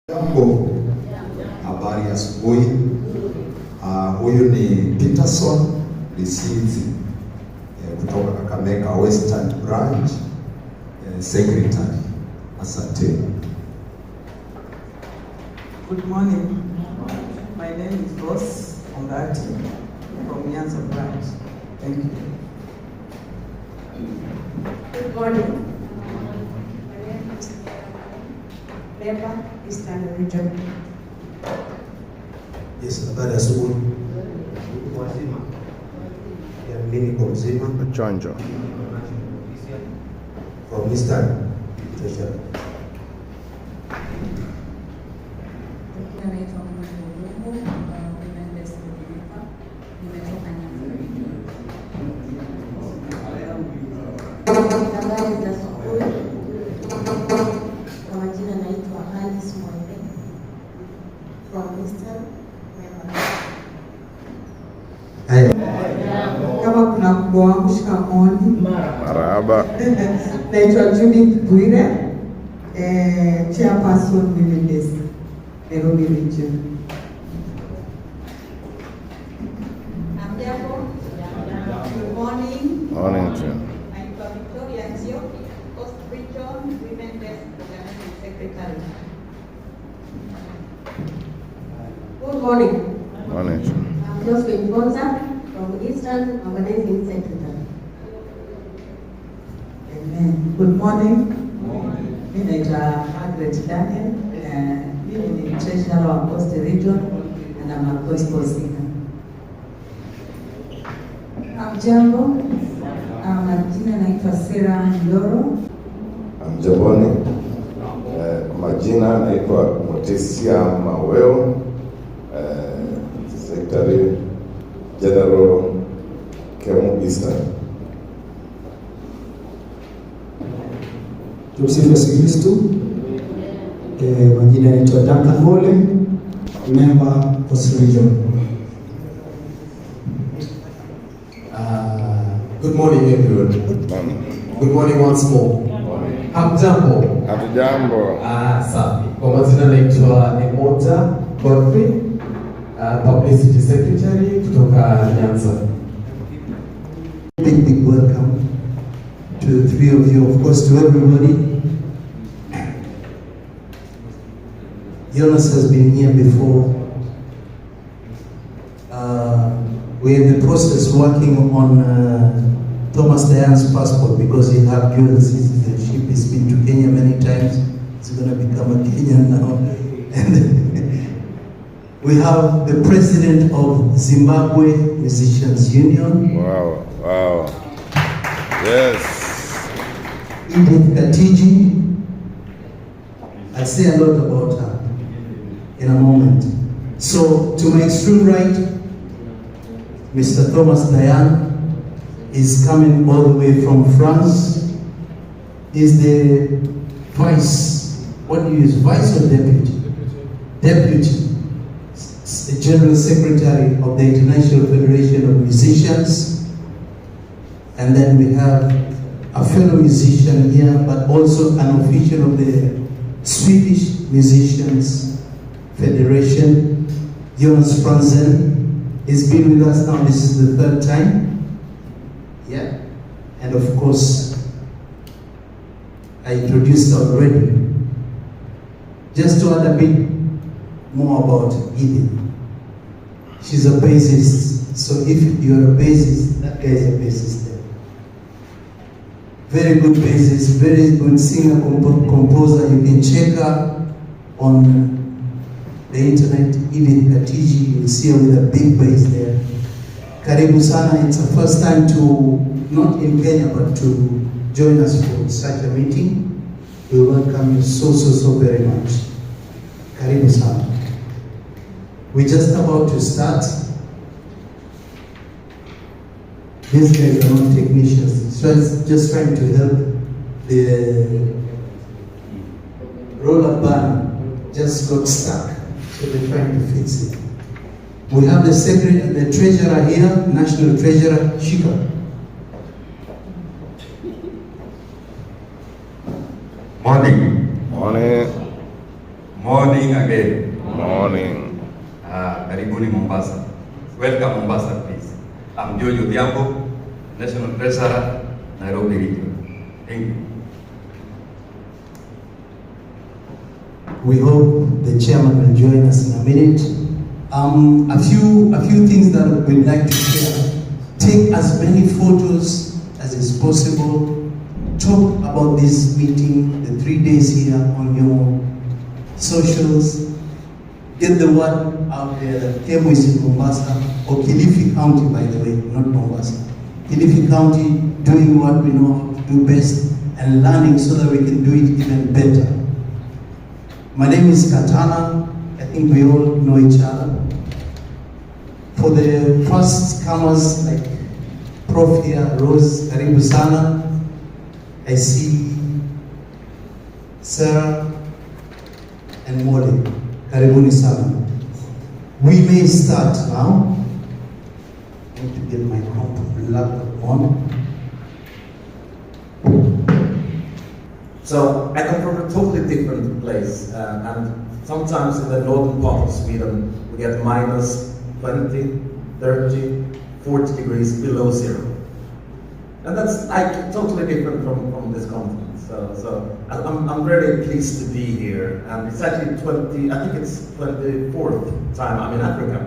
Jambo, habari ya asubuhi. Huyu ni Peterson Lisizi kutoka Kakamega Western Branch, Secretary. Asante. Good morning. My name is Ross Ongati from Nyanza Branch. Thank you. Good morning. Member, Eastern Region. Yes, habari ya asubuhi. Wazima. Ya mimi kwa mzima. Chanjo. From Eastern Treasury. Kama kuna mkubwa wangu shikamoni. Marahaba. Naitwa Judith Bwire, Chairperson Women Desk, Nairobi Region. Good morning. Morning. Naitwa Victoria Nzioki, Coast Region Women Desk Organizing Secretary. Good morning. Morning. I'm Josephine Bonza from Eastern Organizing Secretary. Amen. Good morning. Mimi naitwa Margaret Daniel. Mimi ni Treasurer wa Coast Region and I'm a gospel singer. Jambo, majina naitwa Sarah Ndoro. Mjaboni. Majina naitwa Mutisia Maweo, Secretary General KeMU Eastern. Tumsifu Yesu Kristo. Majina naitwa Duncan Mole, member Coast Region. Good morning everyone. Good morning once more. Hamjambo. Hatujambo. Safi. Kwa majina naitwa Emota Godfrey, Publicity Secretary kutoka Nyanza. Big welcome to the three of you, of course to everybody. Jonas has been here before. We're in the process working on Thomas Dayan's passport because he has dual citizenship. He's been to Kenya many times. He's going to become a Kenyan now. And we have the president of Zimbabwe Musicians Union. Wow. Yes. Edith Katiji. I'll say a lot about her in a moment. So to my extreme right, Mr. Thomas Dayan is coming all the way from France. Is the vice, what do you use, vice or deputy? Deputy. The General Secretary of the International Federation of Musicians. And then we have a fellow musician here, but also an official of the Swedish Musicians Federation, Jonas Franzen. He's been with us now, this is the third time. Yeah. And of course, I introduced already. Just to add a bit more about Edith. She's a bassist. So if you're a bassist, that guy is a bassist there. Very good bassist, very good singer, composer. You can check her on the internet, Edith Katiji. You'll see her with a big bass there. Karibu sana. It's her first time to, not in Kenya, but to join us for such a meeting. We welcome you so very much. Karibu sana. We're just about to start. These guys are not technicians, so it's just trying to help. The roller bar just got stuck, so they're trying to fix it. We have the secretary and the treasurer here, national treasurer, Shika. Morning. Morning morning again. Morning. Karibuni Mombasa. Welcome Mombasa, please. I'm George Odhiambo, National Treasurer, Nairobi Region. Thank you. We hope the chairman will join us in a minute. A few things that we'd like to share. Take as many photos as is possible. Talk about this meeting, the 3 days here on your socials. Get the word out there that KeMU is in Mombasa, or Kilifi County, by the way, not Mombasa. Kilifi County doing what we know how to do best and learning so that we can do it even better. My name is Katana. I think we all know each other. For the first comers like Prof here, Rose, Karibu Sana. I see Sarah and Molly. Karibuni Sana. We may start now. I need to get my laptop on. So I come from a totally different place, and sometimes in the northern part of Sweden we get minus 20, 30, 40 degrees below zero. And that's like totally different from this continent. So I'm really pleased to be here, and it's actually I think it's 24th time I'm in Africa.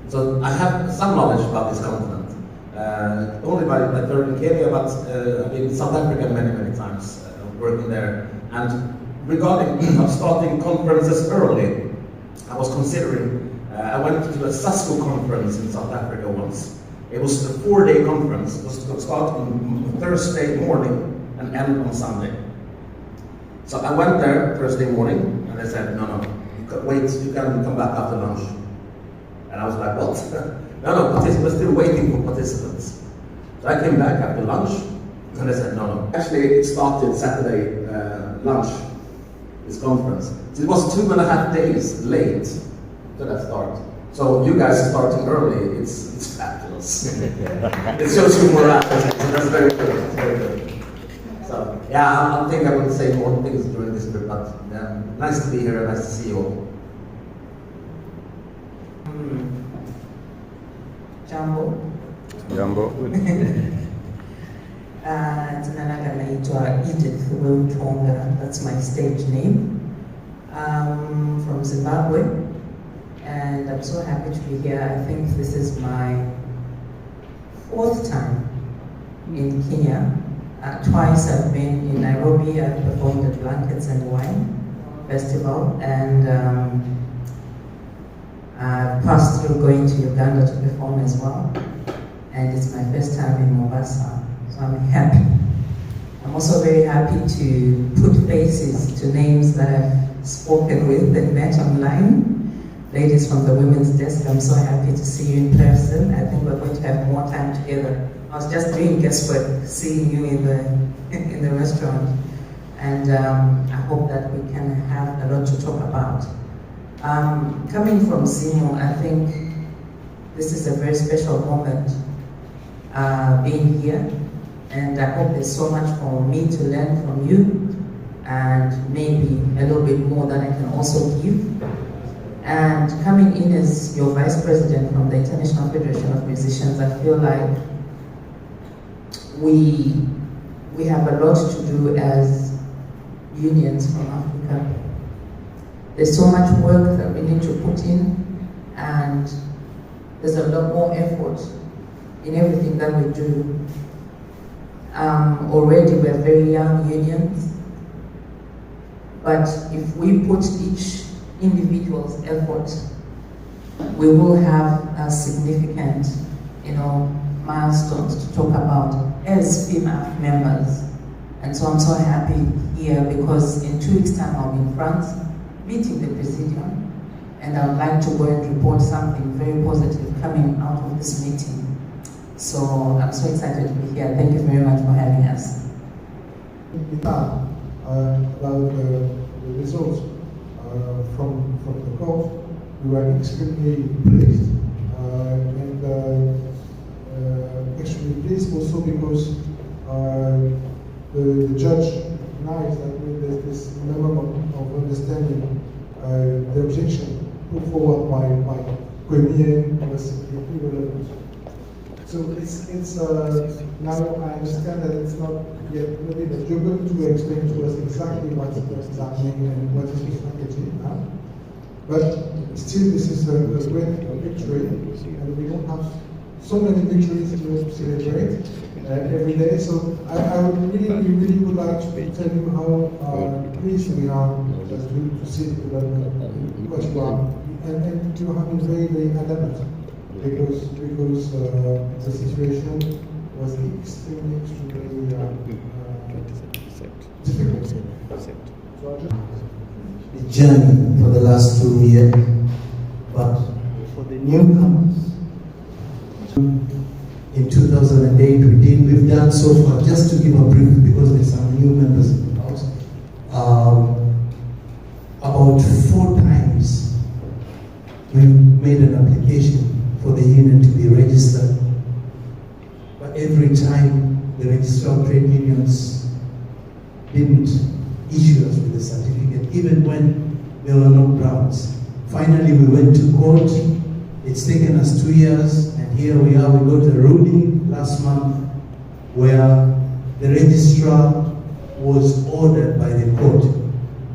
So I have some knowledge about this continent. Only by third in Kenya, but I've been in South Africa many times, working there. And regarding starting conferences early, I was considering, I went to a SASCO conference in South Africa once. It was a 4-day conference. It was to start on Thursday morning and end on Sunday. So I went there Thursday morning, and they said, no, wait, you can come back after lunch. And I was like, what? No, we're still waiting for participants. So I came back after lunch, and they said, no. Actually, it started Saturday lunch, this conference. So it was 2.5 days late to that start. So you guys are starting early, it's fabulous. It shows you morale, so that's very good, very good. So, yeah, I think I will say more things during this group, but yeah, nice to be here and nice to see you all. Jambo. Jambo. Jina langu naitwa Edith Weutonga, that's my stage name. I'm from Zimbabwe, and I'm so happy to be here. I think this is my 4th time in Kenya. Twice I've been in Nairobi. I've performed at Blankets and Wine Festival, and I passed through going to Uganda to perform as well. And it's my first time in Mombasa, so I'm happy. I'm also very happy to put faces to names that I've spoken with and met online. Ladies from the women's desk, I'm so happy to see you in person. I think we're going to have more time together. I was just doing guesswork, seeing you in the restaurant, and I hope that we can have a lot to talk about. Coming from Zimo, I think this is a very special moment being here, and I hope there's so much for me to learn from you, and maybe a little bit more that I can also give. And coming in as your vice president from the International Federation of Musicians, I feel like we have a lot to do as unions from Africa. There's so much work that we need to put in, and there's a lot more effort in everything that we do. Already we're very young unions, but if we put each individual's effort, we will have a significant, milestones to talk about as female members. And so I'm so happy here, because in 2 weeks' time I'll be in France meeting the Presidium, and I would like to go and report something very positive coming out of this meeting. So I'm so excited to be here. Thank you very much for having us. About the results from the court, we were extremely pleased, and extremely pleased also because the judge recognized that there's this memorandum of understanding objection put forward by KeMU was irrelevant. So now I understand that it's not yet ready, but you're going to explain to us exactly what's happening and what is the strategy now. But still, this is a great victory, and we don't have so many victories to celebrate every day. So we really would like to tell you how pleased we are to see what you are, and to have been very, very adamant, because the situation was extremely difficult. The journey for the last 2 years, but for the newcomers, in 2008 we've done so far, just to give a brief, because there's some new members in the house, about 4 times we made an application for the union to be registered, but every time the registrar of trade unions didn't issue us with a certificate, even when there were no grounds. Finally, we went to court. It's taken us 2 years, and here we are. We got a ruling last month where the registrar was ordered by the court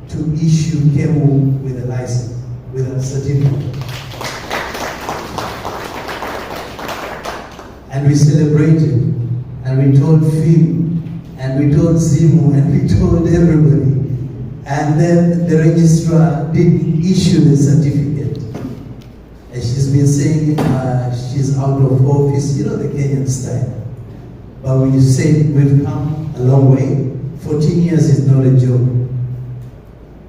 to issue KeMU with a license, with a certificate. And we celebrated, and we told FIM, and we told ZIMU, and we told everybody. And then the registrar didn't issue the certificate. And she's been saying she's out of office, you know, the Kenyan style. But we said we've come a long way. 14 years is not a joke.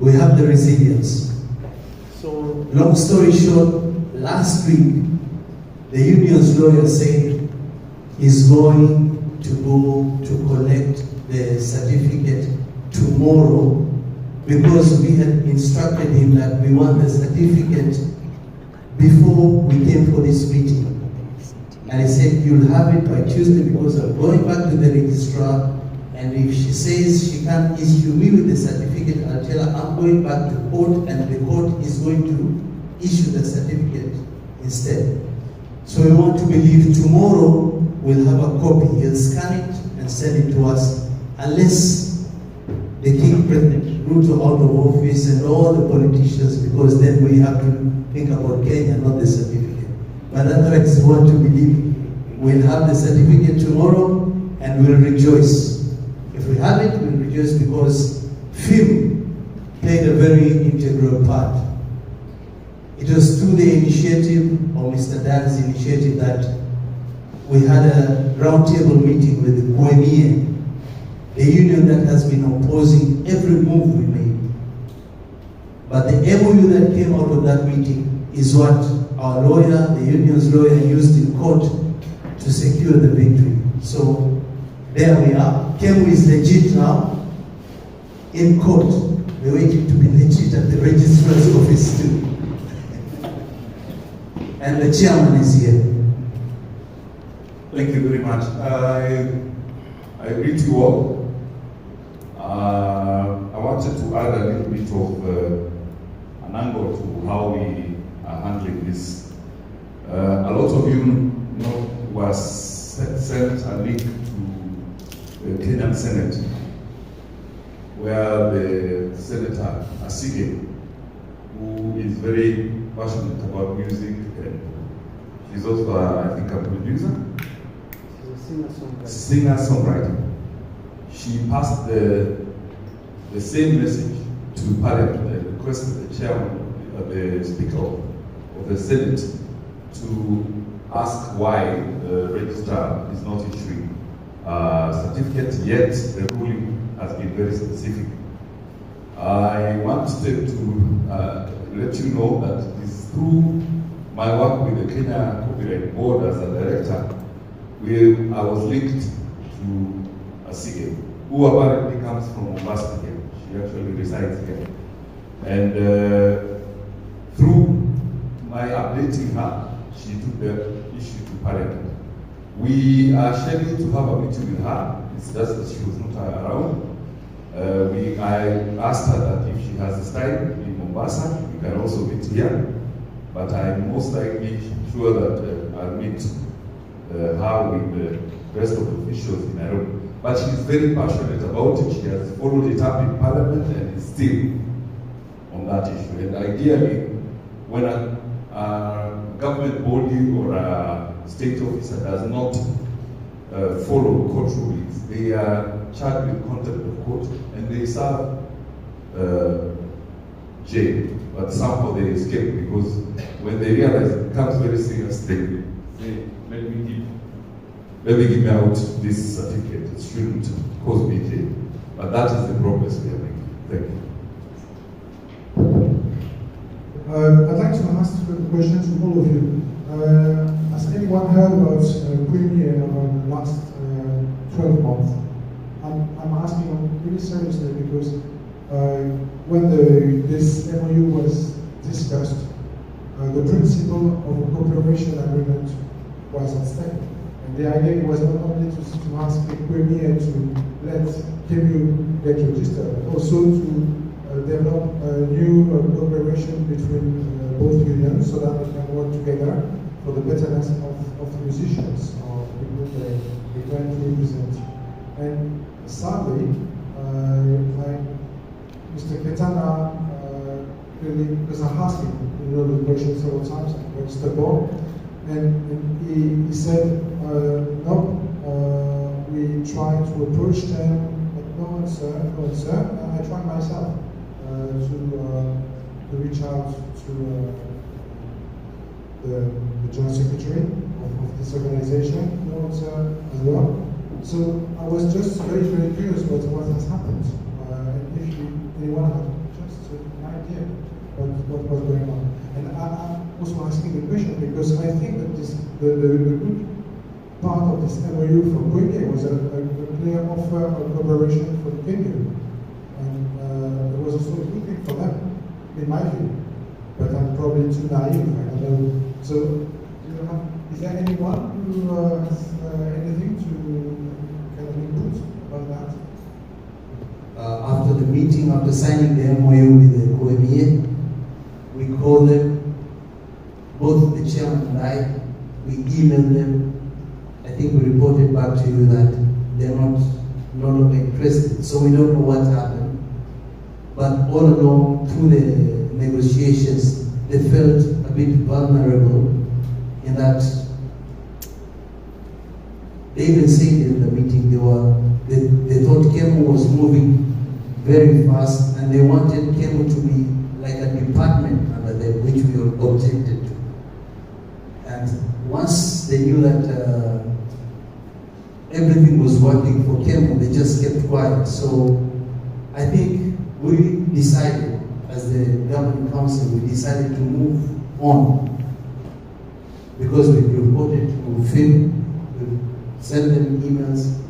We have the resilience. So, long story short, last week, the union's lawyer said he's going to go to collect the certificate tomorrow, because we had instructed him that we want the certificate before we came for this meeting. And he said, you'll have it by Tuesday, because I'm going back to the registrar, and if she says she can't issue me with the certificate, I'll tell her I'm going back to court, and the court is going to issue the certificate instead. So we want to believe tomorrow we'll have a copy. He'll scan it and send it to us, unless they kick President Ruto out of office and all the politicians, because then we have to think about Kenya, not the certificate. But otherwise, we want to believe we'll have the certificate tomorrow and we'll rejoice. If we have it, we'll rejoice, because FIM played a very integral part. It was through the initiative, or Mr. Dan's initiative, that we had a roundtable meeting with the KeMU, the union that has been opposing every move we made. But the MOU that came out of that meeting is what our lawyer, the union's lawyer, used in court to secure the victory. So there we are. KeMU is legit now in court. We're waiting to be legit at the registrar's office too. And the chairman is here. Thank you very much. I greet you all. I wanted to add a little bit of an angle to how we are handling this. A lot of you know was sent a link to the Kenyan Senate, where the Senator Asige, who is very passionate about music, and she's also, I think, a producer. Singer-songwriter. She passed the same message to Parliament and requested the chairman, the Speaker of the Senate, to ask why the registrar is not issuing certificate, yet the ruling has been very specific. I wanted to let you know that it is through my work with the Kenya Copyright Board as a director, I was linked to Asige, who apparently comes from Mombasa here. She actually resides here. And through my updating her, she took the issue to Parliament. We are scheduled to have a meeting with her. It's just that she was not around. I asked her that if she has a time in Mombasa, we can also meet here. But I'm most likely sure that I'll meet her with the rest of the officials in Nairobi. But she's very passionate about it. She has followed it up in Parliament and is still on that issue. And ideally, when a government body or a state officer does not follow court rulings, they are charged with contempt of court and they serve jail. But somehow they escape because when they realize it becomes very serious, they say, let me give out this certificate. It shouldn't cause me jail. But that is the progress we are making. Thank you. I'd like to ask questions to all of you. Has anyone heard about KeMU over the last 12 months? I'm asking really seriously because when this MOU was discussed, the principle of a cooperation agreement was at stake. And the idea was not only to ask KeMU to let KeMU get registered, but also to develop a new cooperation between both unions so that they can work together for the betterment of the musicians or people they currently represent. And sadly, Mr. Ketana really, because I asked him the question several times, I'm very stubborn, and he said, no, we tried to approach them, but no answer, and I tried myself to reach out to the General Secretary of this organization, no answer as well. So I was just very, very curious about what has happened. And if anyone had just an idea what was going on. And I'm also asking the question because I think that the good part of this MOU for KeMU was a clear offer of collaboration for the KeMU. And it was also a good thing for them, in my view. But I'm probably too naive, I don't know. So, is there anyone who has anything to kind of input about that? After the meeting, after signing the MOU with the KeMU, we called them, both the chairman and I, we emailed them. I think we reported back to you that they're no longer interested. So we don't know what happened. But all along, through the negotiations, they felt a bit vulnerable in that they even said in the meeting they thought KeMU was moving very fast and they wanted KeMU to be like a department under them, which we objected to. And once they knew that everything was working for KeMU, they just kept quiet. So I think we decided, as the governing council, we decided to move on because we reported to FIM, we sent them emails,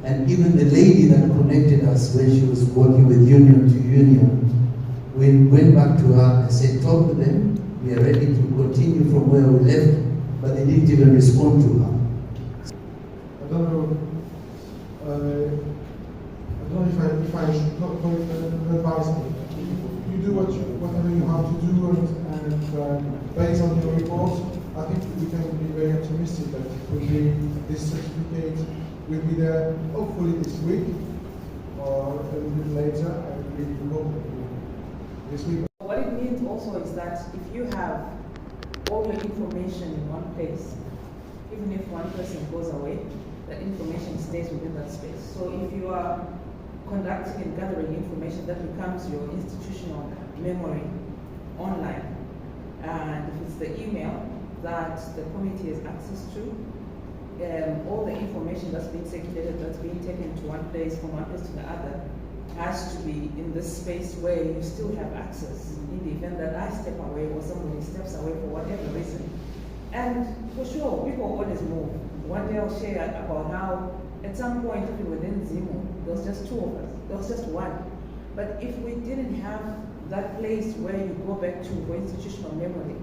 and even the lady that connected us when she was working with union to union, we went back to her and said, talk to them, we are ready to continue from where we left, but they didn't even respond to her. I don't know if I should not advise me. You do whatever you have to do, and based on your report, I think we can be very optimistic that it will be, this certificate will be there hopefully this week or a little bit later, and we hope this week. What it means also is that if you have all your information in one place, even if one person goes away, the information stays within that space. So if you are conducting and gathering information, that becomes your institutional memory online. And if it's the email that the committee has access to, all the information that's being circulated, that's being taken to one place, from one place to the other, has to be in this space where you still have access in the event that I step away or somebody steps away for whatever reason. And for sure, people always move. One day I'll share about how at some point, even within Zimo, there was just two of us, there was just one. But if we didn't have that place where you go back to for institutional memory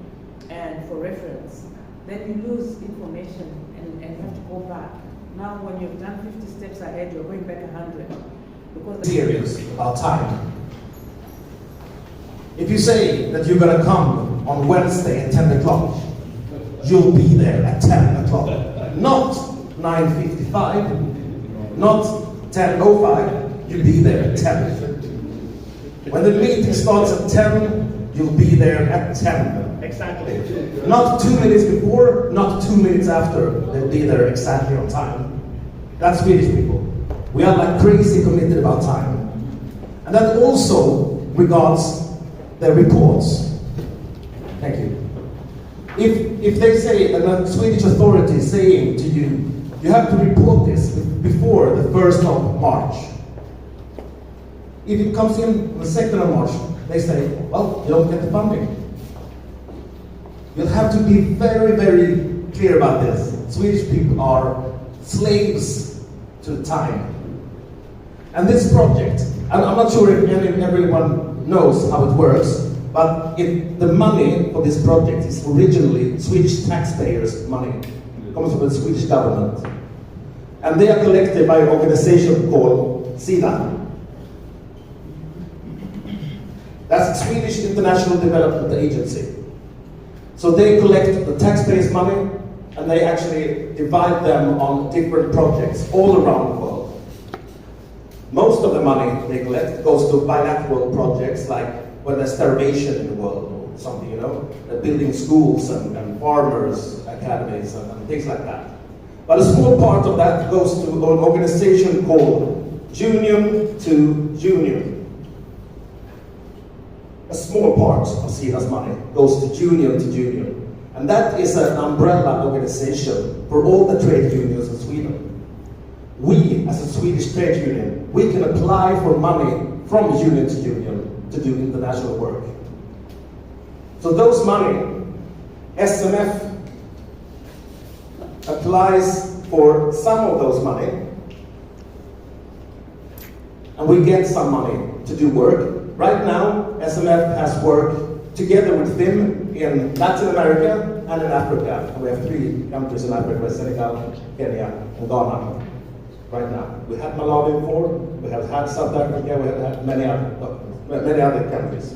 and for reference, then you lose information and you have to go back. Now when you've done 50 steps ahead, you're going back 100. Because Serious about time. If you say that you're gonna come on Wednesday at 10 o'clock, you'll be there at 10 o'clock. Not 9:55, not 10:05, you'll be there at 10. When the meeting starts at 10, you'll be there at 10. Exactly. Not 2 minutes before, not 2 minutes after, they'll be there exactly on time. That's Swedish people. We are like crazy committed about time. And that also regards their reports. Thank you. If they say, and the Swedish authority is saying to you, you have to report this before the 1st of March. If it comes in on the 2nd of March, they say, well, you don't get the funding. You'll have to be very, very clear about this. Swedish people are slaves to time. And this project, and I'm not sure if everyone knows how it works, but the money for this project is originally Swedish taxpayers' money. It comes from the Swedish government. And they are collected by an organization called SIDA. That's Swedish International Development Agency. So they collect the taxpayers' money and they actually divide them on different projects all around the world. Most of the money they collect goes to bilateral projects like when there's starvation in the world or something, you know, building schools and farmers' academies and things like that. But a small part of that goes to an organization called Union to Union. A small part of SIDA's money goes to Union. And that is an umbrella organization for all the trade unions in Sweden. We, as a Swedish trade union, we can apply for money from Union to do international work. So those money, SMF applies for some of those money, and we get some money to do work. Right now, SMF has work together with FIM in Latin America and in Africa. And we have 3 countries in Africa: Senegal, Kenya, and Ghana. Right now, we had Malawi before, we have had South Africa, we have had many other countries.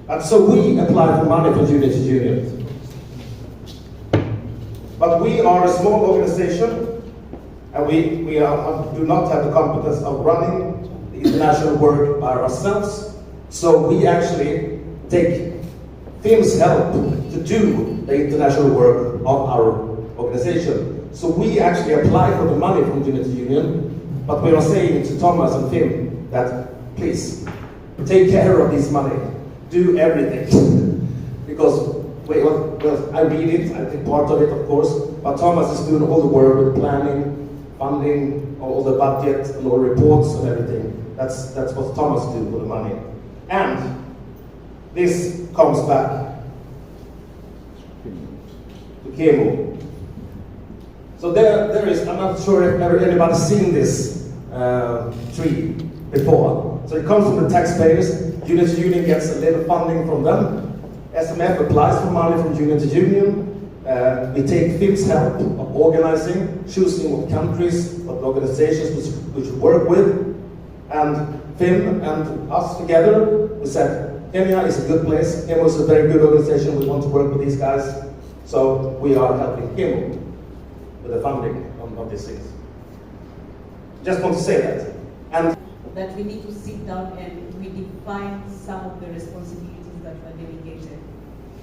And so we apply for money from Union to Union. But we are a small organization, and we do not have the competence of running the international work by ourselves. So we actually take FIM's help to do the international work of our organization. So we actually apply for the money from Union to Union, but we are saying to Thomas and FIM that please take care of this money, do everything. Because well, I read it, I take part of it, of course, but Thomas is doing all the work with planning, funding, all the budget, and all the reports and everything. That's what Thomas do for the money. And this comes back to KeMU. So there is, I'm not sure if anybody's seen this tree before. So it comes from the taxpayers. Union to Union gets a little funding from them. SMF applies for money from Union to Union. We take FIM's help of organizing, choosing what countries, what organizations we should work with. And FIM and us together, we said, Kenya is a good place. KeMU is a very good organization. We want to work with these guys. So we are helping KeMU with the funding of these things. Just want to say that. And that we need to sit down and redefine some of the responsibilities that were delegated.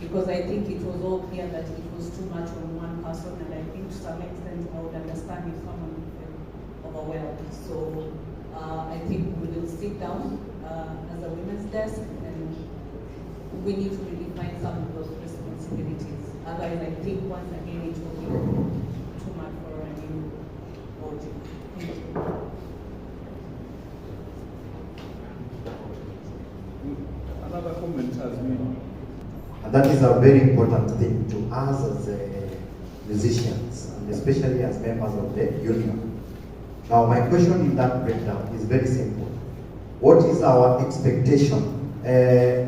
Because I think it was all clear that it was too much on one person, and I think to some extent I would understand if someone felt overwhelmed. So I think we will sit down as a women's desk, and we need to redefine some of those responsibilities. Otherwise, I think once again it will be too much for a new body. Thank you. Another comment has been. And that is a very important thing to us as musicians, and especially as members of the union. Now, my question in that breakdown is very simple. What is our expectation? I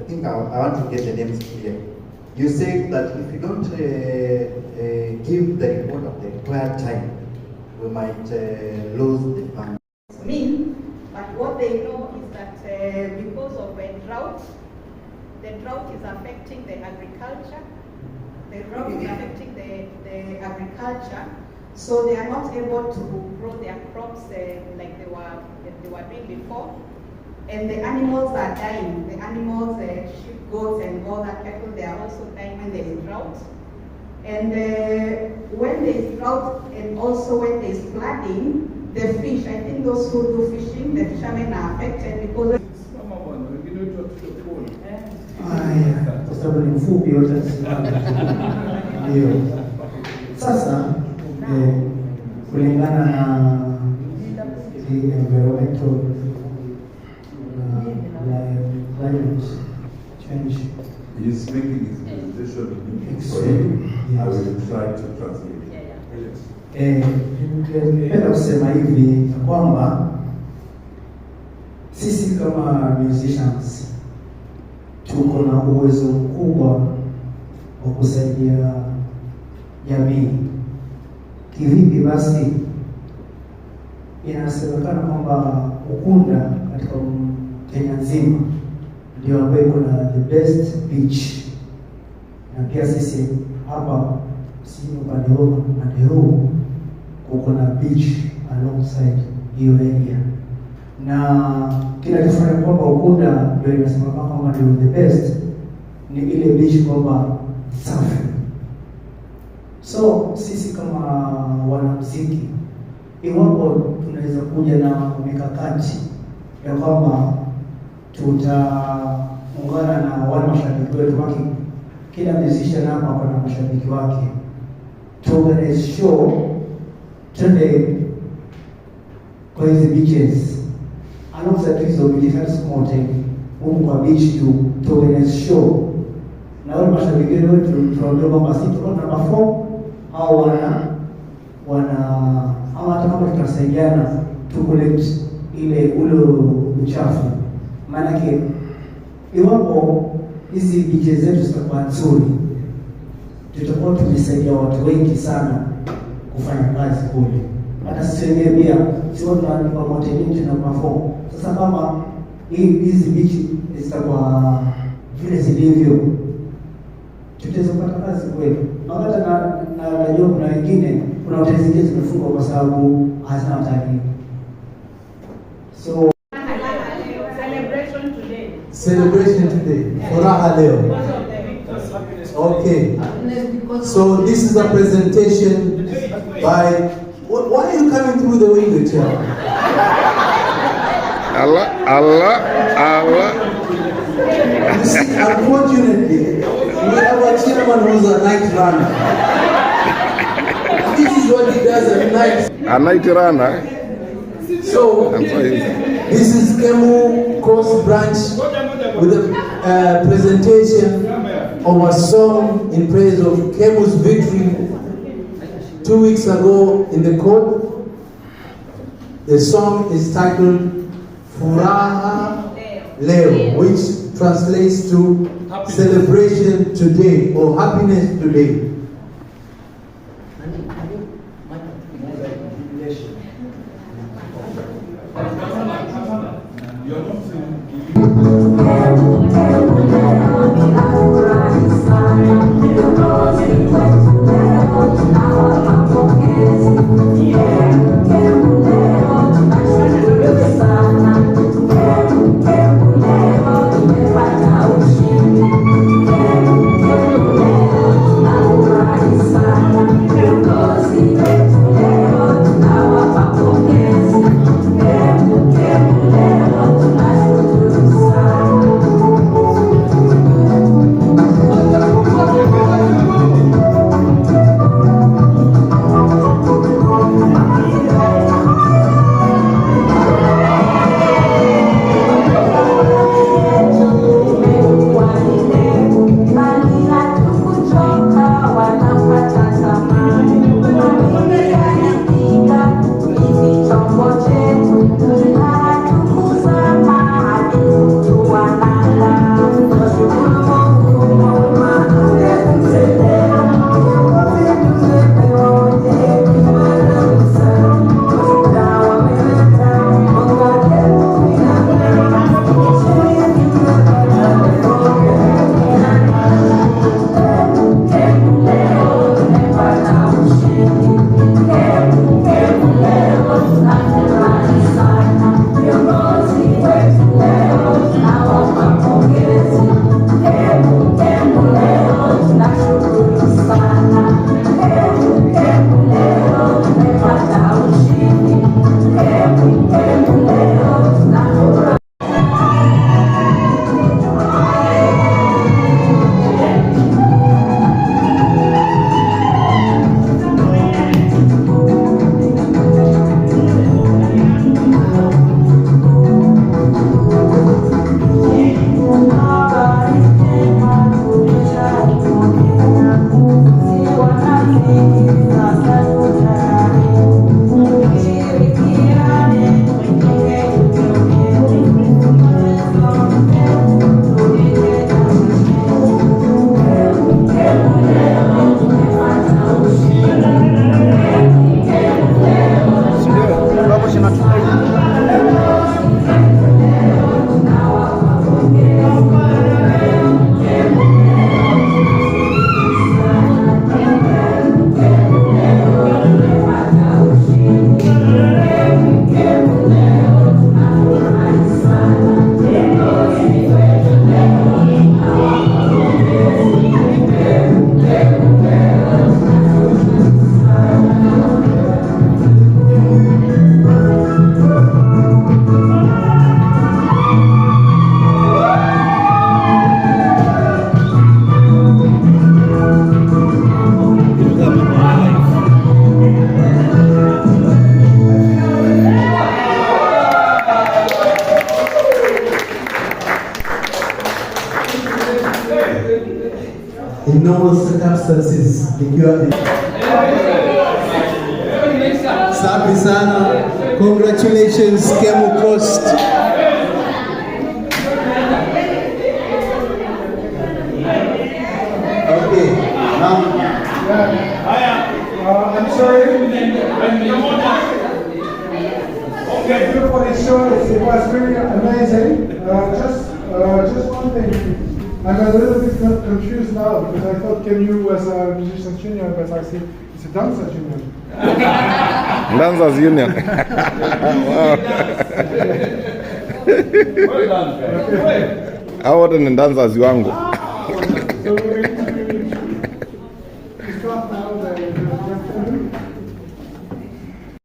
think I want to get the names clear. You said that if you don't give the report of the required time, we might lose the fund. But what they know is that drought. The drought is affecting the agriculture. The drought is affecting the agriculture. So they are not able to grow their crops like they were doing before. And the animals are dying. The animals, sheep, goats, and all that cattle, they are also dying when there is drought. And when there is drought, and also when there is flooding, the fish, I think those who do fishing, the fishermen are affected because kwa sababu ni mfupi yote ndio. Sasa kulingana na environmental climate change, he is making his presentation in English. I will try to translate. Ningependa kusema hivi kwamba sisi kama musicians tuko na uwezo mkubwa wa kusaidia jamii. Kivipi? Basi inasemekana kwamba Ukunda katika Kenya nzima ndio ambayo iko na the best beach, na pia sisi hapa upande huu kuko na beach alongside hiyo area, na kila kifanya kwamba Ukunda ndio inasema kwamba ndio the best ni ile beach kwamba safi. So sisi kama wanamuziki, iwapo tunaweza kuja na mikakati ya kwamba tutaungana na wale mashabiki wetu wake, kila musician hapa kuna mashabiki wake, tuorganize show twende kwa hizi beaches alongside hizo beaches mote huko kwa beach tuorganize show na wale mashabiki wetu, tunaomba kwamba sisi tuna perform au au hata kama tutasaidiana to collect ule uchafu. Maanake iwapo hizi beaches zetu zitakuwa nzuri, tutakuwa tumesaidia watu wengi sana kufanya kazi kule. Hata sisi wenyewe pia sio tunalipa motelini na perform. Sasa kama hizi beach zitakuwa vile zilivyo, tutaweza kupata kazi kweli. Na hata najua kuna wengine, kuna hoteli zingine zimefungwa kwa sababu hazina watalii. So celebration today. Furaha leo. Okay. So this is a presentation by. Why are you coming through the window, Chair? Allah. You see, unfortunately, we have a chairman who's a night runner. This is what he does at night. A night runner. So this is KeMU Coast Branch with a presentation of a song in praise of KeMU's victory 2 weeks ago in the court. The song is titled Furaha Leo, which translates to celebration today or happiness today. Thank you. in normal circumstances, nikiwa safi sana. Congratulations, KeMU Coast. Okay, now. I'm sorry. Thank you for the show. It was really amazing. Just one thing. I'm a little bit confused now because I thought KeMU was a musicians union, but I see it's a dancers union. Dancers Union. Wow. Well done, guys. Hao wote ni dancers wangu. So we